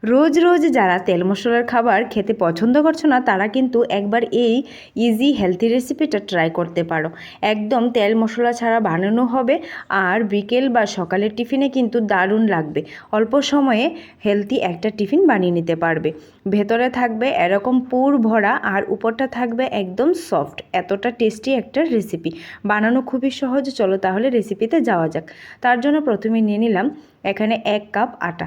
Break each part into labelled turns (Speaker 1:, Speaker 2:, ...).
Speaker 1: রোজ রোজ যারা তেল মশলার খাবার খেতে পছন্দ করছো না তারা কিন্তু একবার এই ইজি হেলথি রেসিপিটা ট্রাই করতে পারো। একদম তেল মশলা ছাড়া বানানো হবে আর বিকেল বা সকালের টিফিনে কিন্তু দারুণ লাগবে। অল্প সময়ে হেলথি একটা টিফিন বানিয়ে নিতে পারবে। ভেতরে থাকবে এরকম পুর ভরা আর উপরটা থাকবে একদম সফট। এতটা টেস্টি একটা রেসিপি, বানানো খুবই সহজ। চলো তাহলে রেসিপিতে যাওয়া যাক। তার জন্য প্রথমে নিয়ে নিলাম এখানে 1 কাপ আটা।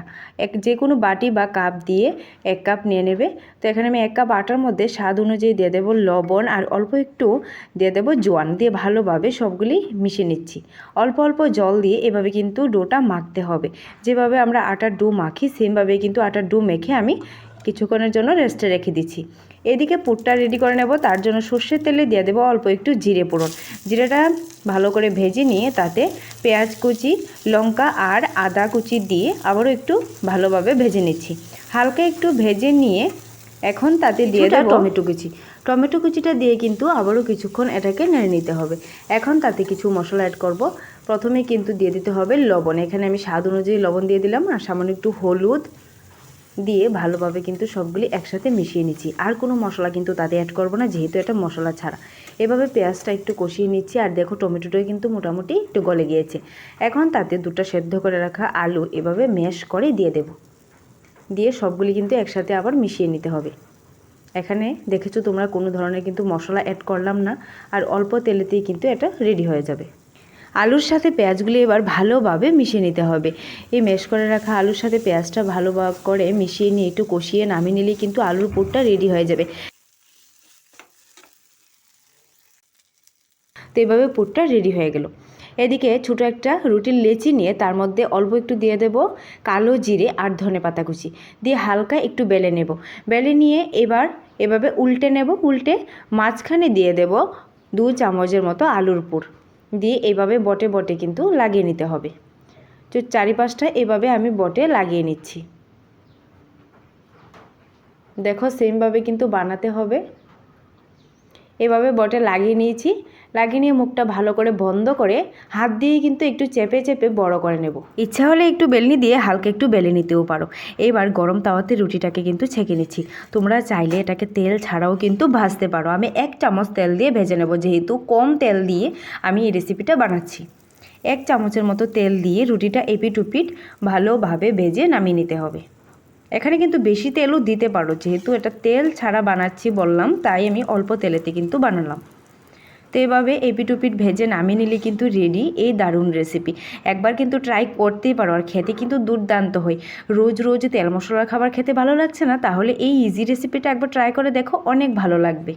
Speaker 1: যে কোনো বাটি বা কাপ দিয়ে 1 কাপ নিয়ে নেবে। তো এখানে আমি 1 কাপ আটার মধ্যে স্বাদ অনুযায়ী দিয়ে দেবো লবণ আর অল্প একটু দিয়ে দেবো জোয়ান, দিয়ে ভালোভাবে সবগুলি মিশিয়ে নিচ্ছি। অল্প অল্প জল দিয়ে এভাবে কিন্তু ডোটা মাখতে হবে। যেভাবে আমরা আটার ডো মাখি সেমভাবে কিন্তু আটার ডো মেখে আমি কিছুক্ষণের জন্য রেস্টে রেখে দিচ্ছি। এদিকে পুরটা রেডি করে নেব। তার জন্য সর্ষের তেলে দিয়ে দেবো অল্প একটু জিরে ফোড়ন। জিরেটা ভালো করে ভেজে নিয়ে তাতে পেঁয়াজ কুচি, লঙ্কা আর আদা কুচি দিয়ে আবারও একটু ভালোভাবে ভেজে নিচ্ছি। হালকা একটু ভেজে নিয়ে এখন তাতে দিয়ে দেবো টমেটো কুচি। টমেটো কুচিটা দিয়ে কিন্তু আবারও কিছুক্ষণ এটাকে নেড়ে নিতে হবে। এখন তাতে কিছু মশলা অ্যাড করব। প্রথমে কিন্তু দিয়ে দিতে হবে লবণ। এখানে আমি স্বাদ অনুযায়ী লবণ দিয়ে দিলাম আর সামান্য একটু হলুদ দিয়ে ভালোভাবে কিন্তু সবগুলি একসাথে মিশিয়ে নিচ্ছি। আর কোনো মশলা কিন্তু তাতে অ্যাড করব না, যেহেতু এটা মশলা ছাড়া। এভাবে পেঁয়াজটা একটু কষিয়ে নিচ্ছি আর দেখো টমেটোটাও কিন্তু মোটামুটি একটু গলে গিয়েছে। এখন তাতে দুটো সেদ্ধ করে রাখা আলু এভাবে ম্যাশ করে দিয়ে দেব। দিয়ে সবগুলি কিন্তু একসাথে আবার মিশিয়ে নিতে হবে। এখানে দেখেছো তোমরা কোনো ধরনের কিন্তু মশলা অ্যাড করলাম না আর অল্প তেলেতেই কিন্তু এটা রেডি হয়ে যাবে। আলুর সাথে পেঁয়াজগুলি এবার ভালোভাবে মিশিয়ে নিতে হবে। এই ম্যাশ করে রাখা আলুর সাথে পেঁয়াজটা ভালোভাবে করে মিশিয়ে নিয়ে একটু কষিয়ে নামিয়ে নিলেই কিন্তু আলুর পুরটা রেডি হয়ে যাবে। তো এভাবে পুরটা রেডি হয়ে গেল। এদিকে ছোটো একটা রুটির লেচি নিয়ে তার মধ্যে অল্প একটু দিয়ে দেব কালো জিরে আর ধনেপাতা কুচি দিয়ে হালকা একটু বেলে নেব। বেলে নিয়ে এবার এভাবে উল্টে নেব। উল্টে মাঝখানে দিয়ে দেব 2 চামচের মতো আলুর পুর দিয়ে এভাবে বটে বটে কিন্তু লাগিয়ে নিতে হবে। তো চারিপাশটা এভাবে আমি বটে লাগিয়ে নিচ্ছি। দেখো সেমভাবে কিন্তু বানাতে হবে। এভাবে বটে লাগিয়ে নিয়েছি। লাগিয়ে নিয়ে মুখটা ভালো করে বন্ধ করে হাত দিয়ে কিন্তু একটু চেপে চেপে বড় করে নেব। ইচ্ছা হলে একটু বেলনি দিয়ে হালকা একটু বেলে নিতেও পারো। এবার গরম তাওয়াতে রুটিটাকে কিন্তু ছেঁকে নিচ্ছি। তোমরা চাইলে এটাকে তেল ছাড়াও কিন্তু ভাজতে পারো। আমি 1 চামচ তেল দিয়ে ভেজে নেব, যেহেতু কম তেল দিয়ে আমি এই রেসিপিটা বানাচ্ছি। 1 চামচের মতো তেল দিয়ে রুটিটা এপিট ওপিট ভালোভাবে ভেজে নামিয়ে নিতে হবে। এখানে কিন্তু বেশি তেলও দিতে পারো, যেহেতু এটা তেল ছাড়া বানাচ্ছি বললাম, তাই আমি অল্প তেলেতে কিন্তু বানালাম। তো এভাবে এপিট ওপিট ভেজে নামিয়ে নিলে কিন্তু রেডি এই দারুণ রেসিপি। একবার কিন্তু ট্রাই করতেই পারো আর খেতে কিন্তু দুর্দান্ত হয়। রোজ রোজ তেল মশলার খাবার খেতে ভালো লাগছে না, তাহলে এই ইজি রেসিপিটা একবার ট্রাই করে দেখো, অনেক ভালো লাগবে।